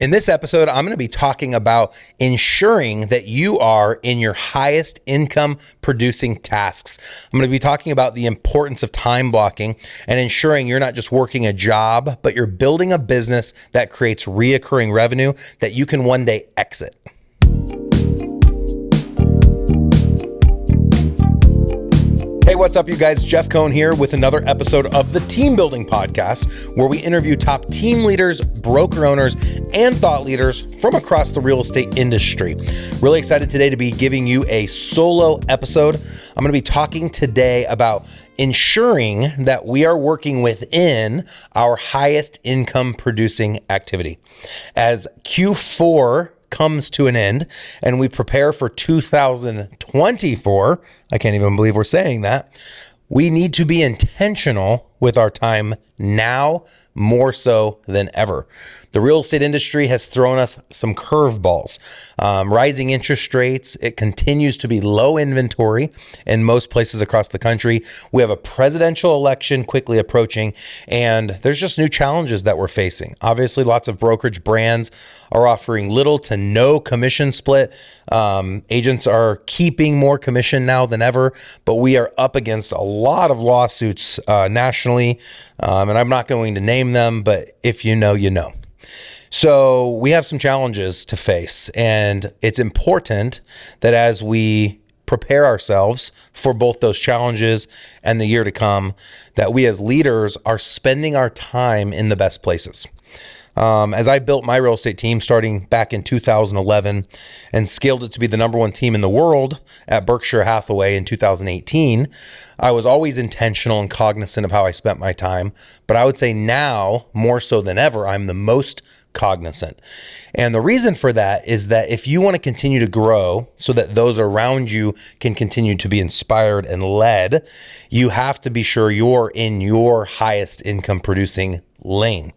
In this episode, I'm going to be talking about ensuring that you are in your highest income producing tasks. I'm going to be talking about the importance of time blocking and ensuring you're not just working a job, but you're building a business that creates reoccurring revenue that you can one day exit. Hey, what's up, you guys? Jeff Cohn here with another episode of the Team Building Podcast, where we interview top team leaders, broker owners, and thought leaders from across the real estate industry. Really excited today to be giving you a solo episode. I'm going to be talking today about ensuring that we are working within our highest income producing activity. As Q4 comes to an end and we prepare for 2024, I can't even believe we're saying that, we need to be intentional with our time now more so than ever. The real estate industry has thrown us some curveballs. Rising interest rates, it continues to be low inventory in most places across the country. We have a presidential election quickly approaching, and there's just new challenges that we're facing. Obviously, lots of brokerage brands are offering little to no commission split. Agents are keeping more commission now than ever, but we are up against a lot of lawsuits nationally, and I'm not going to name them, but if you know, you know. So we have some challenges to face, and it's important that as we prepare ourselves for both those challenges and the year to come, that we as leaders are spending our time in the best places. As I built my real estate team starting back in 2011 and scaled it to be the number one team in the world at Berkshire Hathaway in 2018, I was always intentional and cognizant of how I spent my time. But I would say now, more so than ever, I'm the most cognizant. And the reason for that is that if you want to continue to grow so that those around you can continue to be inspired and led, you have to be sure you're in your highest income producing lane.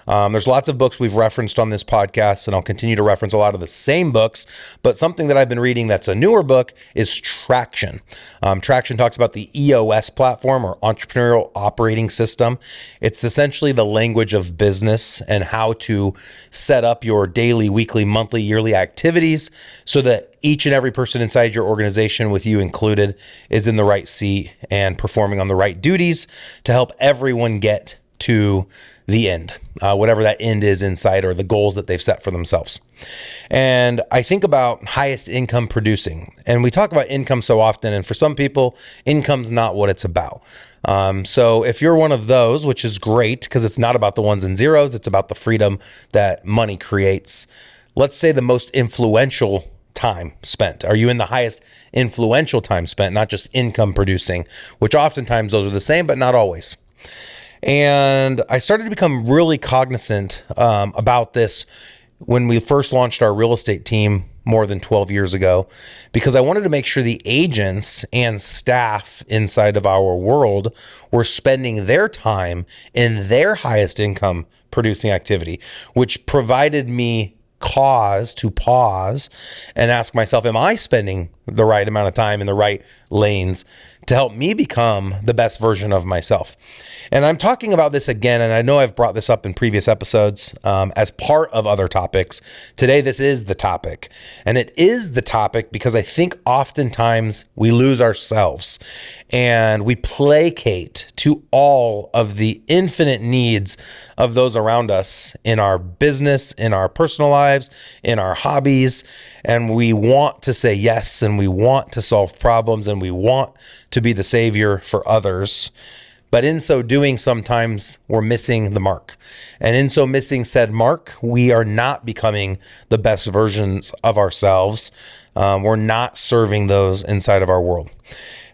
There's lots of books we've referenced on this podcast, and I'll continue to reference a lot of the same books, but something that I've been reading that's a newer book is Traction. Traction talks about the EOS platform, or Entrepreneurial Operating System. It's essentially the language of business and how to set up your daily, weekly, monthly, yearly activities so that each and every person inside your organization, with you included, is in the right seat and performing on the right duties to help everyone get to the end, whatever that end is inside, or the goals that they've set for themselves. And I think about highest income producing, and we talk about income so often, and for some people, income's not what it's about. So if you're one of those, which is great because it's not about the ones and zeros, it's about the freedom that money creates. Let's say the most influential time spent. Are you in the highest influential time spent, not just income producing, which oftentimes those are the same, but not always. And I started to become really cognizant about this when we first launched our real estate team more than 12 years ago, because I wanted to make sure the agents and staff inside of our world were spending their time in their highest income producing activity, which provided me cause to pause and ask myself, am I spending the right amount of time in the right lanes to help me become the best version of myself? And I'm talking about this again, and I know I've brought this up in previous episodes as part of other topics. Today, this is the topic. And it is the topic because I think oftentimes we lose ourselves and we placate to all of the infinite needs of those around us in our business, in our personal lives, in our hobbies. And we want to say yes, and we want to solve problems, and we want to be the savior for others. But in so doing, sometimes we're missing the mark. And in so missing said mark, we are not becoming the best versions of ourselves. We're not serving those inside of our world.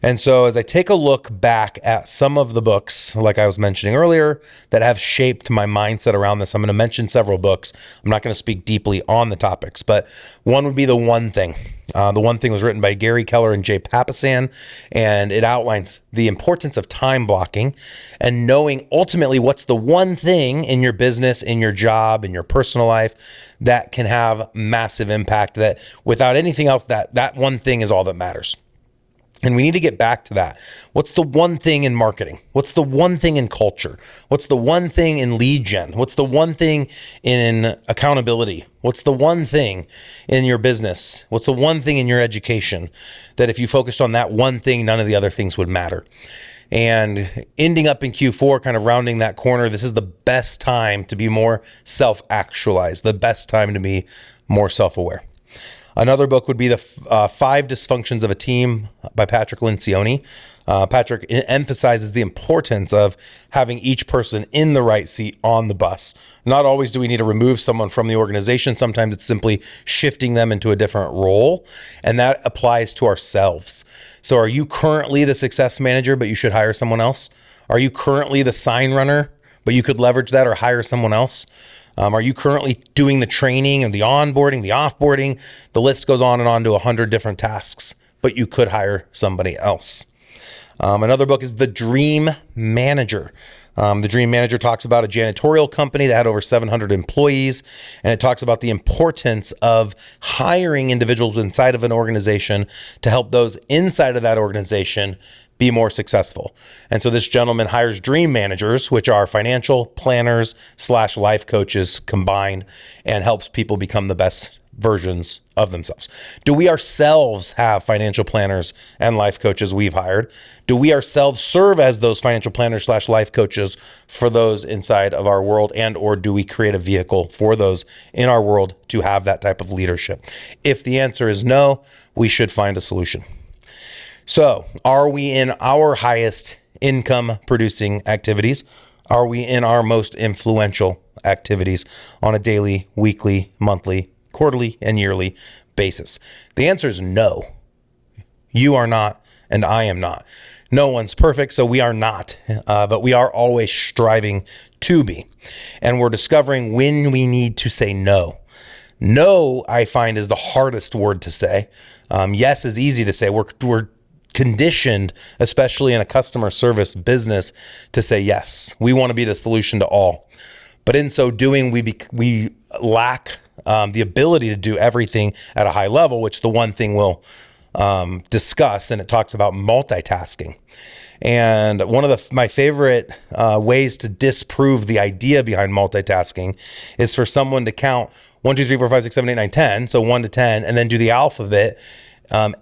And so as I take a look back at some of the books, like I was mentioning earlier, that have shaped my mindset around this, I'm going to mention several books. I'm not going to speak deeply on the topics, but one would be The One Thing. The One Thing was written by Gary Keller and Jay Papasan, and it outlines the importance of time blocking and knowing ultimately what's the one thing in your business, in your job, in your personal life that can have massive impact, that without anything else, that one thing is all that matters. And we need to get back to that. What's the one thing in marketing? What's the one thing in culture? What's the one thing in lead gen? What's the one thing in accountability? What's the one thing in your business? What's the one thing in your education that if you focused on that one thing, none of the other things would matter? And ending up in Q4, kind of rounding that corner, this is the best time to be more self-actualized, the best time to be more self-aware. Another book would be the 5 Dysfunctions of a Team by Patrick Lencioni. Patrick emphasizes the importance of having each person in the right seat on the bus. Not always do we need to remove someone from the organization. Sometimes it's simply shifting them into a different role, and that applies to ourselves. So are you currently the success manager, but you should hire someone else? Are you currently the sign runner, but you could leverage that or hire someone else? Are you currently doing the training and the onboarding, the offboarding? The list goes on and on to 100 different tasks, but you could hire somebody else. Another book is The Dream Manager. The Dream Manager talks about a janitorial company that had over 700 employees, and it talks about the importance of hiring individuals inside of an organization to help those inside of that organization be more successful. And so this gentleman hires dream managers, which are financial planners / life coaches combined, and helps people become the best versions of themselves. Do we ourselves have financial planners and life coaches we've hired? Do we ourselves serve as those financial planners / life coaches for those inside of our world, and or do we create a vehicle for those in our world to have that type of leadership? If the answer is no, we should find a solution. So, are we in our highest income producing activities? Are we in our most influential activities on a daily, weekly, monthly, quarterly, and yearly basis? The answer is no. You are not, and I am not. No one's perfect, so we are not, but we are always striving to be. And we're discovering when we need to say no. No, I find, is the hardest word to say. Yes is easy to say. We're conditioned, especially in a customer service business, to say yes. We want to be the solution to all. But in so doing, we lack the ability to do everything at a high level, which the one thing we'll discuss, and it talks about multitasking. And one of my favorite ways to disprove the idea behind multitasking is for someone to count 1, 2, 3, 4, 5, 6, 7, 8, 9, 10. So 1 to 10, and then do the alphabet,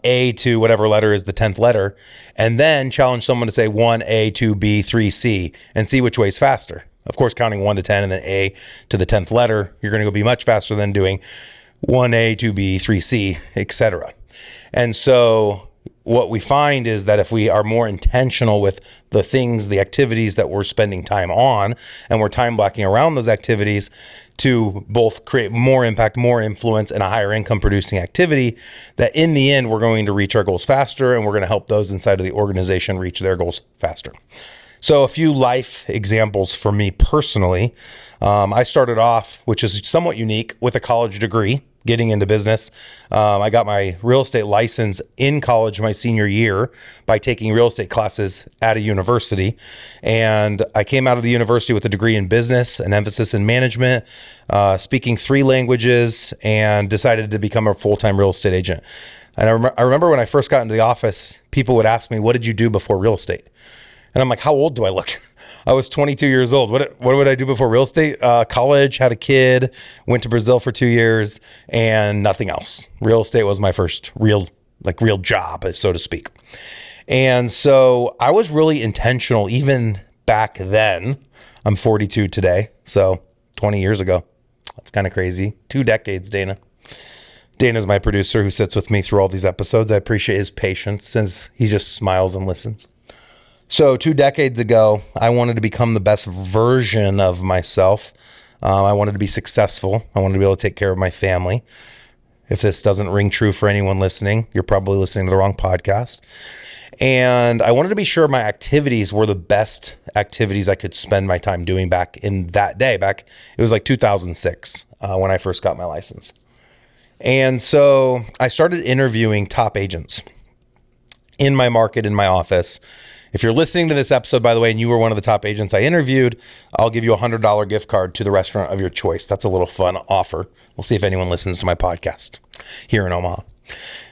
A to whatever letter is the 10th letter, and then challenge someone to say 1A, 2B, 3C, and see which way is faster. Of course, counting 1 to 10 and then A to the 10th letter, you're going to go be much faster than doing 1A, 2B, 3C, etc. And so what we find is that if we are more intentional with the things, the activities that we're spending time on, and we're time blocking around those activities to both create more impact, more influence, and a higher income producing activity, that in the end, we're going to reach our goals faster, and we're going to help those inside of the organization reach their goals faster. So a few life examples for me personally. I started off, which is somewhat unique, with a college degree, getting into business. I got my real estate license in college my senior year by taking real estate classes at a university. And I came out of the university with a degree in business, an emphasis in management, speaking 3 languages, and decided to become a full-time real estate agent. And I remember when I first got into the office, people would ask me, what did you do before real estate? And I'm like, how old do I look? I was 22 years old. What would I do before real estate? College, had a kid, went to Brazil for 2 years, and nothing else. Real estate was my first real job, so to speak. And so I was really intentional even back then. I'm 42 today, so 20 years ago. That's kind of crazy. 2 decades, Dana. Dana's my producer who sits with me through all these episodes. I appreciate his patience since he just smiles and listens. So 2 decades ago, I wanted to become the best version of myself. I wanted to be successful. I wanted to be able to take care of my family. If this doesn't ring true for anyone listening, you're probably listening to the wrong podcast. And I wanted to be sure my activities were the best activities I could spend my time doing back in that day. It was like 2006 when I first got my license. And so I started interviewing top agents in my market, in my office. If you're listening to this episode, by the way, and you were one of the top agents I interviewed, I'll give you a $100 gift card to the restaurant of your choice. That's a little fun offer. We'll see if anyone listens to my podcast here in Omaha.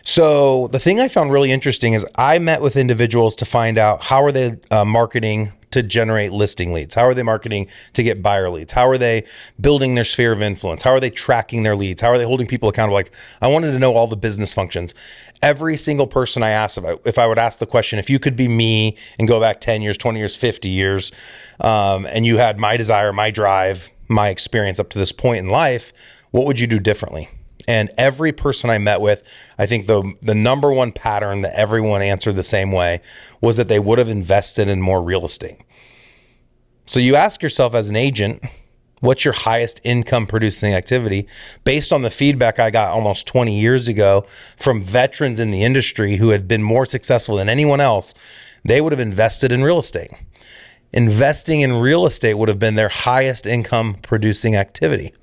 So the thing I found really interesting is I met with individuals to find out how are they marketing to generate listing leads? How are they marketing to get buyer leads? How are they building their sphere of influence? How are they tracking their leads? How are they holding people accountable? Like, I wanted to know all the business functions. Every single person I asked about, if I would ask the question, if you could be me and go back 10 years, 20 years, 50 years, and you had my desire, my drive, my experience up to this point in life, what would you do differently? And every person I met with, I think the number one pattern that everyone answered the same way was that they would have invested in more real estate. So you ask yourself as an agent, what's your highest income producing activity? Based on the feedback I got almost 20 years ago from veterans in the industry who had been more successful than anyone else, they would have invested in real estate. Investing in real estate would have been their highest income producing activity.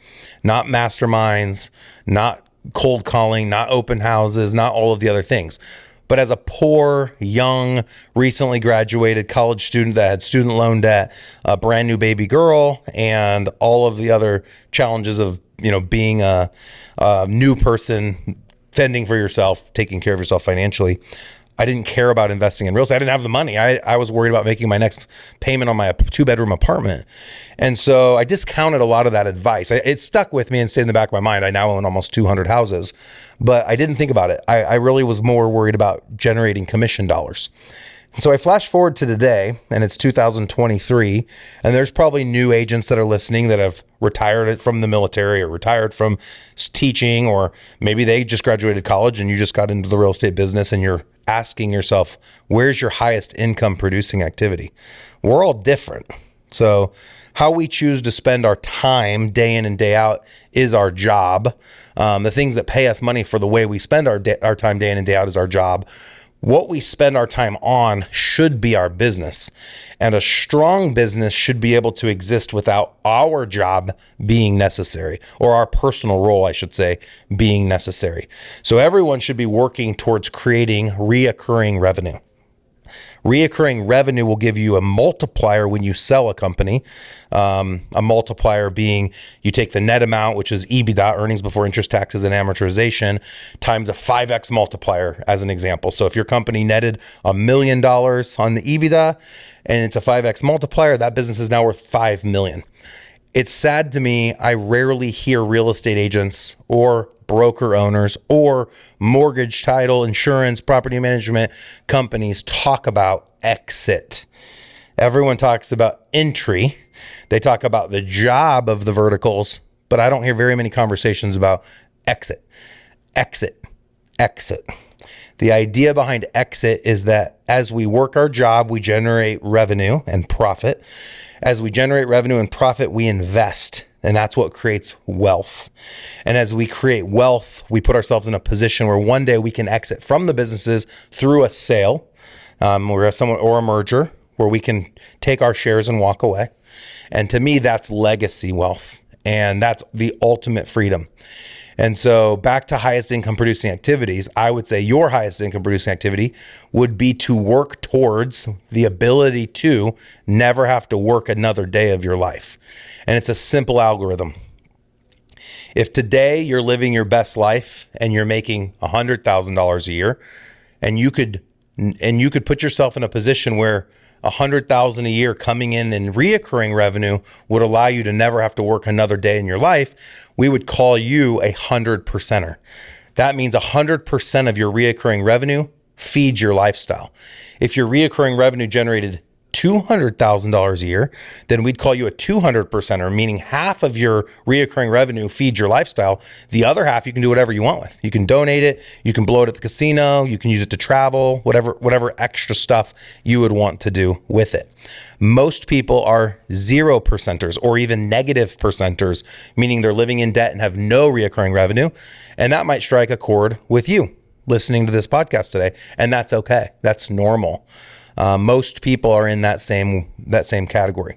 Not masterminds, not cold calling, not open houses, not all of the other things. But as a poor, young, recently graduated college student that had student loan debt, a brand new baby girl, and all of the other challenges of, being a new person, fending for yourself, taking care of yourself financially, I didn't care about investing in real estate. I didn't have the money. I was worried about making my next payment on my 2-bedroom apartment. And so I discounted a lot of that advice. It stuck with me and stayed in the back of my mind. I now own almost 200 houses, but I didn't think about it. I really was more worried about generating commission dollars. So I flash forward to today, and it's 2023, and there's probably new agents that are listening that have retired from the military or retired from teaching, or maybe they just graduated college and you just got into the real estate business and you're asking yourself, where's your highest income producing activity? We're all different. So how we choose to spend our time day in and day out is our job. The things that pay us money for the way we spend our time day in and day out is our job. What we spend our time on should be our business. And a strong business should be able to exist without our job being necessary, or our personal role, I should say, being necessary. So everyone should be working towards creating reoccurring revenue. Reoccurring revenue will give you a multiplier when you sell a company. A multiplier being you take the net amount, which is EBITDA, earnings before interest, taxes, and amortization, times a 5x multiplier as an example. So if your company netted $1 million on the EBITDA and it's a 5x multiplier, that business is now worth $5 million. It's sad to me, I rarely hear real estate agents or broker owners or mortgage, title, insurance, property management companies talk about exit. Everyone talks about entry. They talk about the job of the verticals, but I don't hear very many conversations about exit. Exit. The idea behind exit is that as we work our job, we generate revenue and profit. As we generate revenue and profit, we invest, and that's what creates wealth. And as we create wealth, we put ourselves in a position where one day we can exit from the businesses through a sale, or a merger, where we can take our shares and walk away. And to me, that's legacy wealth, and that's the ultimate freedom. And so back to highest income producing activities, I would say your highest income producing activity would be to work towards the ability to never have to work another day of your life. And it's a simple algorithm. If today you're living your best life and you're making $100,000 a year, and you could put yourself in a position where $100,000 a year coming in reoccurring revenue would allow you to never have to work another day in your life, we would call you a 100%er. That means 100% of your reoccurring revenue feeds your lifestyle. If your reoccurring revenue generated $200,000 a year, then we'd call you a 200%er, meaning half of your reoccurring revenue feeds your lifestyle. The other half you can do whatever you want with. You can donate it, you can blow it at the casino, you can use it to travel, whatever extra stuff you would want to do with it. Most people are 0%ers or even negative percenters, meaning they're living in debt and have no reoccurring revenue. And that might strike a chord with you listening to this podcast today. And that's okay. That's normal. Most people are in that same category.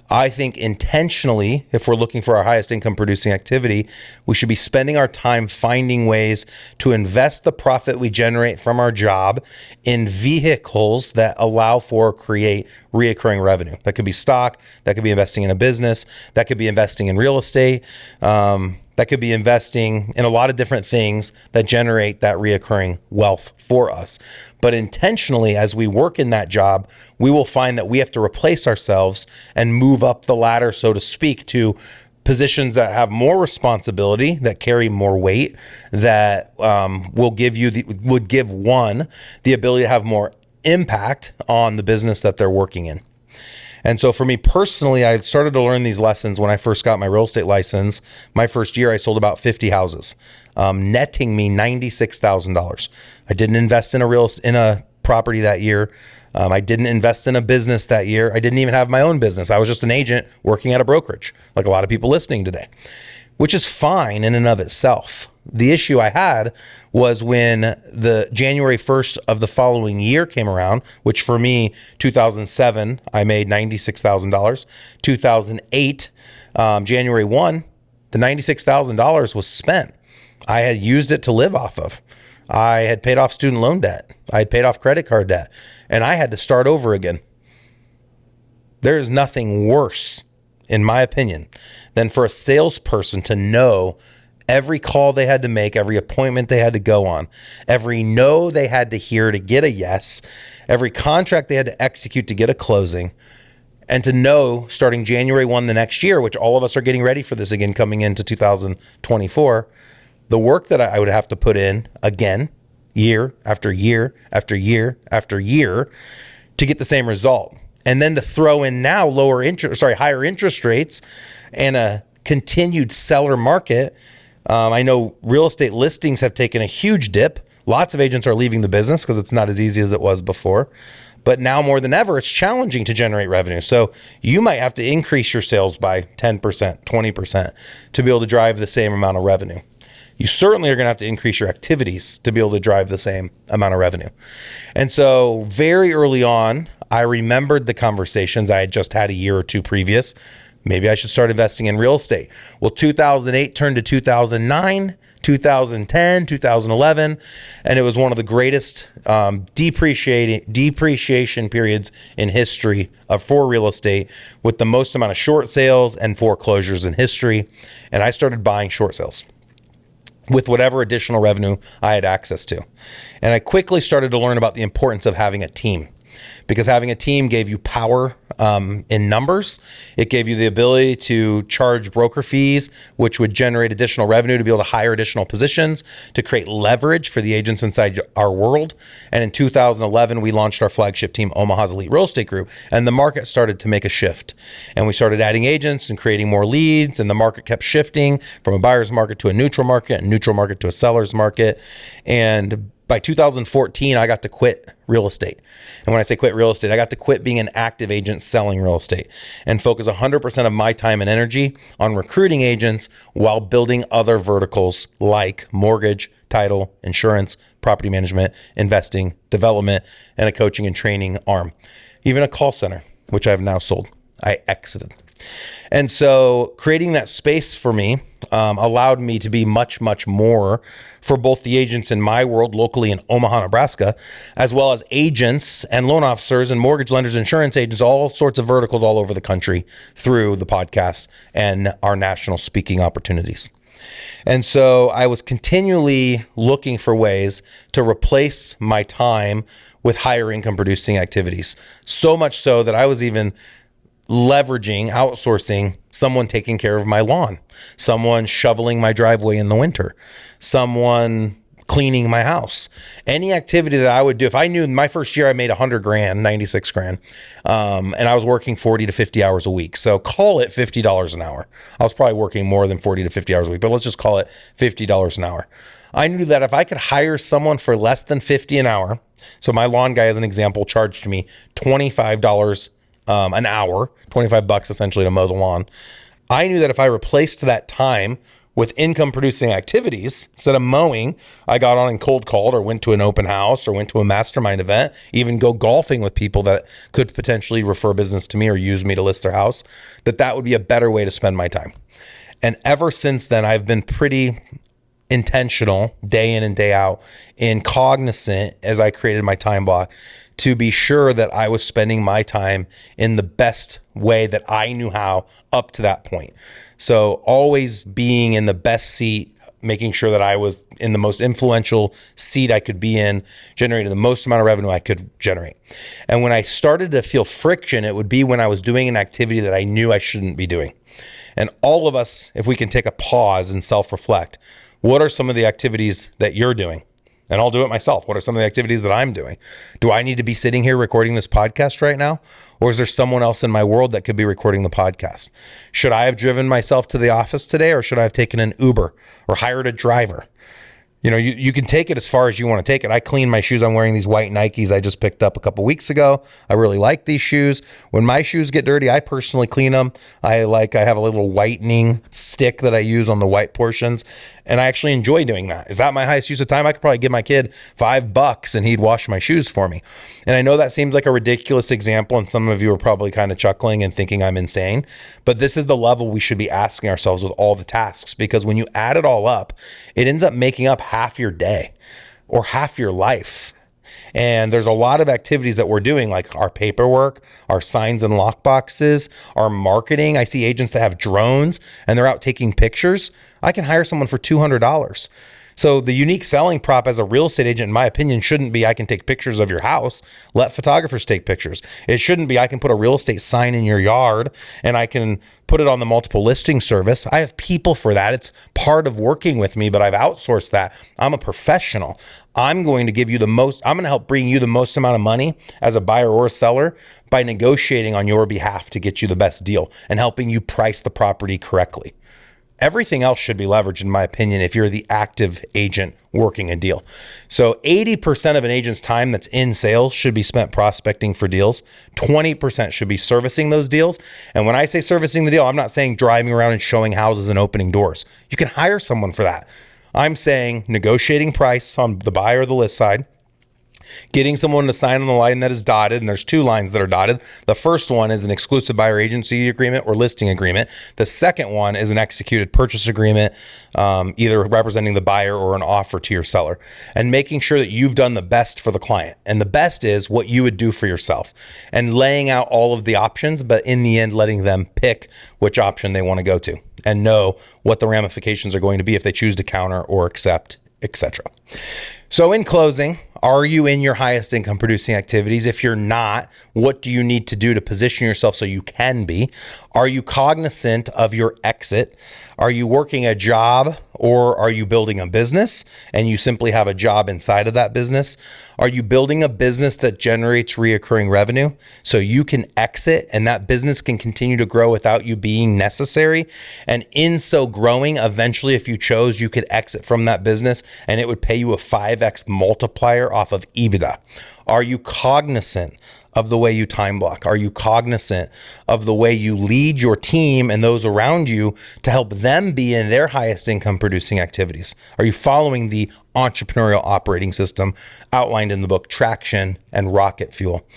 I think intentionally, if we're looking for our highest income producing activity, we should be spending our time finding ways to invest the profit we generate from our job in vehicles that allow for create reoccurring revenue. That could be stock, that could be investing in a business, that could be investing in real estate. That could be investing in a lot of different things that generate that reoccurring wealth for us. But intentionally, as we work in that job, we will find that we have to replace ourselves and move up the ladder, so to speak, to positions that have more responsibility, that carry more weight, that would give one the ability to have more impact on the business that they're working in. And so for me personally, I started to learn these lessons when I first got my real estate license. My first year, I sold about 50 houses, netting me $96,000. I didn't invest in a property that year. I didn't invest in a business that year. I didn't even have my own business. I was just an agent working at a brokerage, like a lot of people listening today, which is fine in and of itself. The issue I had was when the January 1st of the following year came around, which for me, 2007, I made $96,000. 2008, January 1, the $96,000 was spent. I had used it to live off of. I had paid off student loan debt. I had paid off credit card debt, and I had to start over again. There is nothing worse, in my opinion, than for a salesperson to know every call they had to make, every appointment they had to go on, every no they had to hear to get a yes, every contract they had to execute to get a closing, and to know starting January 1 the next year, which all of us are getting ready for this again coming into 2024, the work that I would have to put in again, year after year after year after year to get the same result. And then to throw in now higher interest rates and a continued seller market. I know real estate listings have taken a huge dip. Lots of agents are leaving the business because it's not as easy as it was before. But now more than ever, it's challenging to generate revenue. So you might have to increase your sales by 10%, 20% to be able to drive the same amount of revenue. You certainly are going to have to increase your activities to be able to drive the same amount of revenue. And so very early on, I remembered the conversations I had just had a year or two previous. Maybe I should start investing in real estate. Well, 2008 turned to 2009, 2010, 2011, and it was one of the greatest depreciation periods in history for real estate, with the most amount of short sales and foreclosures in history. And I started buying short sales with whatever additional revenue I had access to. And I quickly started to learn about the importance of having a team, because having a team gave you power in numbers. It gave you the ability to charge broker fees, which would generate additional revenue to be able to hire additional positions, to create leverage for the agents inside our world. And in 2011, we launched our flagship team, Omaha's Elite Real Estate Group, and the market started to make a shift. And we started adding agents and creating more leads, and the market kept shifting from a buyer's market to a neutral market, and neutral market to a seller's market. And by 2014, I got to quit real estate. And when I say quit real estate, I got to quit being an active agent selling real estate and focus 100% of my time and energy on recruiting agents while building other verticals like mortgage, title, insurance, property management, investing, development, and a coaching and training arm. Even a call center, which I have now sold. I exited. And so creating that space for me allowed me to be much, much more for both the agents in my world locally in Omaha, Nebraska, as well as agents and loan officers and mortgage lenders, insurance agents, all sorts of verticals all over the country through the podcast and our national speaking opportunities. And so I was continually looking for ways to replace my time with higher income producing activities. So much so that I was even outsourcing someone taking care of my lawn, someone shoveling my driveway in the winter, someone cleaning my house, any activity that I would do. If I knew my first year I made $100,000, 96 grand, and I was working 40 to 50 hours a week. So call it $50 an hour. I was probably working more than 40 to 50 hours a week, but let's just call it $50 an hour. I knew that if I could hire someone for less than $50 an hour, so my lawn guy, as an example, charged me $25 an hour, $25 essentially to mow the lawn. I knew that if I replaced that time with income producing activities, instead of mowing, I got on and cold called or went to an open house or went to a mastermind event, even go golfing with people that could potentially refer business to me or use me to list their house, that would be a better way to spend my time. And ever since then, I've been pretty intentional day in and day out and cognizant as I created my time block to be sure that I was spending my time in the best way that I knew how up to that point. So always being in the best seat, making sure that I was in the most influential seat I could be in, generating the most amount of revenue I could generate. And when I started to feel friction, it would be when I was doing an activity that I knew I shouldn't be doing. And all of us, if we can take a pause and self-reflect, what are some of the activities that you're doing? And I'll do it myself. What are some of the activities that I'm doing? Do I need to be sitting here recording this podcast right now? Or is there someone else in my world that could be recording the podcast? Should I have driven myself to the office today, or should I have taken an Uber or hired a driver? You know, you can take it as far as you want to take it. I clean my shoes. I'm wearing these white Nikes I just picked up a couple weeks ago. I really like these shoes. When my shoes get dirty, I personally clean them. I have a little whitening stick that I use on the white portions, and I actually enjoy doing that. Is that my highest use of time? I could probably give my kid $5 and he'd wash my shoes for me. And I know that seems like a ridiculous example, and some of you are probably kind of chuckling and thinking I'm insane, but this is the level we should be asking ourselves with all the tasks, because when you add it all up, it ends up making up half your day or half your life. And there's a lot of activities that we're doing, like our paperwork, our signs and lock boxes, our marketing. I see agents that have drones and they're out taking pictures. I can hire someone for $200. So the unique selling prop as a real estate agent, in my opinion, shouldn't be I can take pictures of your house. Let photographers take pictures. It shouldn't be I can put a real estate sign in your yard and I can put it on the multiple listing service. I have people for that. It's part of working with me, but I've outsourced that. I'm a professional. I'm going to give you I'm going to help bring you the most amount of money as a buyer or a seller by negotiating on your behalf to get you the best deal and helping you price the property correctly. Everything else should be leveraged, in my opinion, if you're the active agent working a deal. So 80% of an agent's time that's in sales should be spent prospecting for deals. 20% should be servicing those deals. And when I say servicing the deal, I'm not saying driving around and showing houses and opening doors. You can hire someone for that. I'm saying negotiating price on the buy or the list side, getting someone to sign on the line that is dotted, and there's two lines that are dotted. The first one is an exclusive buyer agency agreement or listing agreement. The second one is an executed purchase agreement, either representing the buyer or an offer to your seller, and making sure that you've done the best for the client. And the best is what you would do for yourself, and laying out all of the options, but in the end, letting them pick which option they want to go to and know what the ramifications are going to be if they choose to counter or accept, etc. So in closing, are you in your highest income producing activities? If you're not, what do you need to do to position yourself so you can be? Are you cognizant of your exit? Are you working a job, or are you building a business and you simply have a job inside of that business? Are you building a business that generates reoccurring revenue so you can exit and that business can continue to grow without you being necessary? And in so growing, eventually, if you chose, you could exit from that business and it would pay you a 5x multiplier off of EBITDA. Are you cognizant of the way you time block? Are you cognizant of the way you lead your team and those around you to help them be in their highest income producing activities? Are you following the entrepreneurial operating system outlined in the book Traction and Rocket Fuel?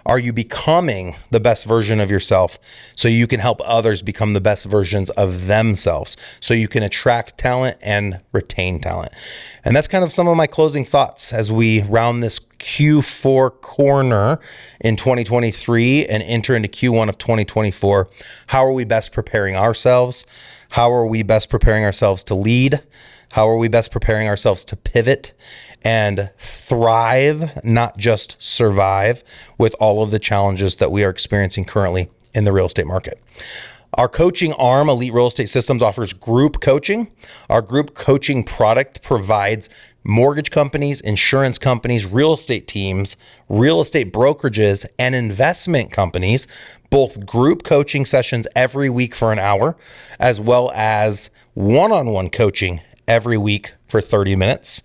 Are you becoming the best version of yourself so you can help others become the best versions of themselves, so you can attract talent and retain talent? And that's kind of some of my closing thoughts as we round this Q4 corner in 2023 and enter into Q1 of 2024. How are we best preparing ourselves? How are we best preparing ourselves to lead? How are we best preparing ourselves to pivot and thrive, not just survive, with all of the challenges that we are experiencing currently in the real estate market? Our coaching arm, Elite Real Estate Systems, offers group coaching. Our group coaching product provides mortgage companies, insurance companies, real estate teams, real estate brokerages, and investment companies both group coaching sessions every week for an hour, as well as one-on-one coaching every week for 30 minutes.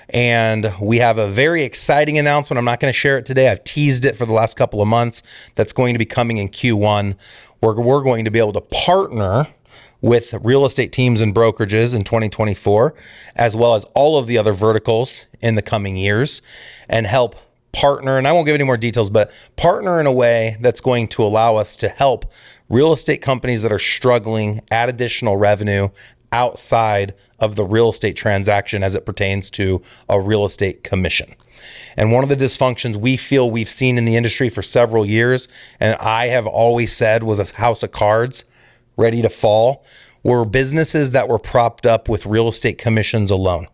And we have a very exciting announcement. I'm not going to share it today. I've teased it for the last couple of months. That's going to be coming in Q1, where we're going to be able to partner with real estate teams and brokerages in 2024, as well as all of the other verticals in the coming years, and help partner. And I won't give any more details, but partner in a way that's going to allow us to help real estate companies that are struggling add additional revenue, outside of the real estate transaction as it pertains to a real estate commission. And one of the dysfunctions we feel we've seen in the industry for several years, and I have always said was a house of cards ready to fall, were businesses that were propped up with real estate commissions alone.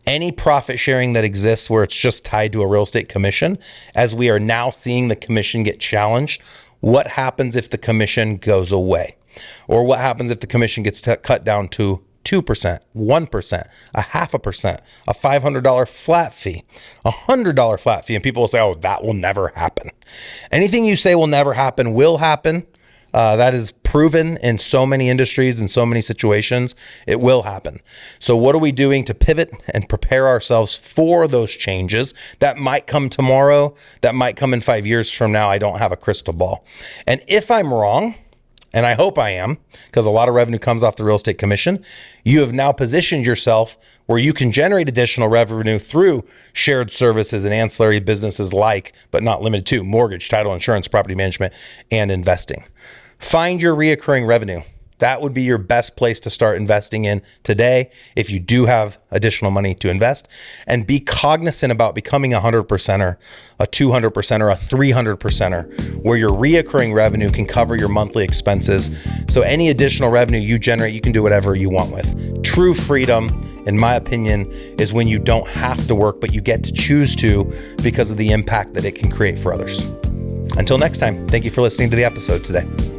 Any profit sharing that exists where it's just tied to a real estate commission, as we are now seeing the commission get challenged, what happens if the commission goes away? Or what happens if the commission gets cut down to 2%, 1%, a 0.5%, a $500 flat fee, a $100 flat fee? And people will say, oh, that will never happen. Anything you say will never happen will happen. That is proven in so many industries, in so many situations. It will happen. So what are we doing to pivot and prepare ourselves for those changes that might come tomorrow, that might come in 5 years from now? I don't have a crystal ball. And if I'm wrong, and I hope I am, because a lot of revenue comes off the real estate commission, you have now positioned yourself where you can generate additional revenue through shared services and ancillary businesses like, but not limited to, mortgage, title, insurance, property management, and investing. Find your reoccurring revenue. That would be your best place to start investing in today if you do have additional money to invest, and be cognizant about becoming a 100%er, a 200%er, a 300%er, where your reoccurring revenue can cover your monthly expenses. So any additional revenue you generate, you can do whatever you want with. True freedom, in my opinion, is when you don't have to work, but you get to choose to because of the impact that it can create for others. Until next time, thank you for listening to the episode today.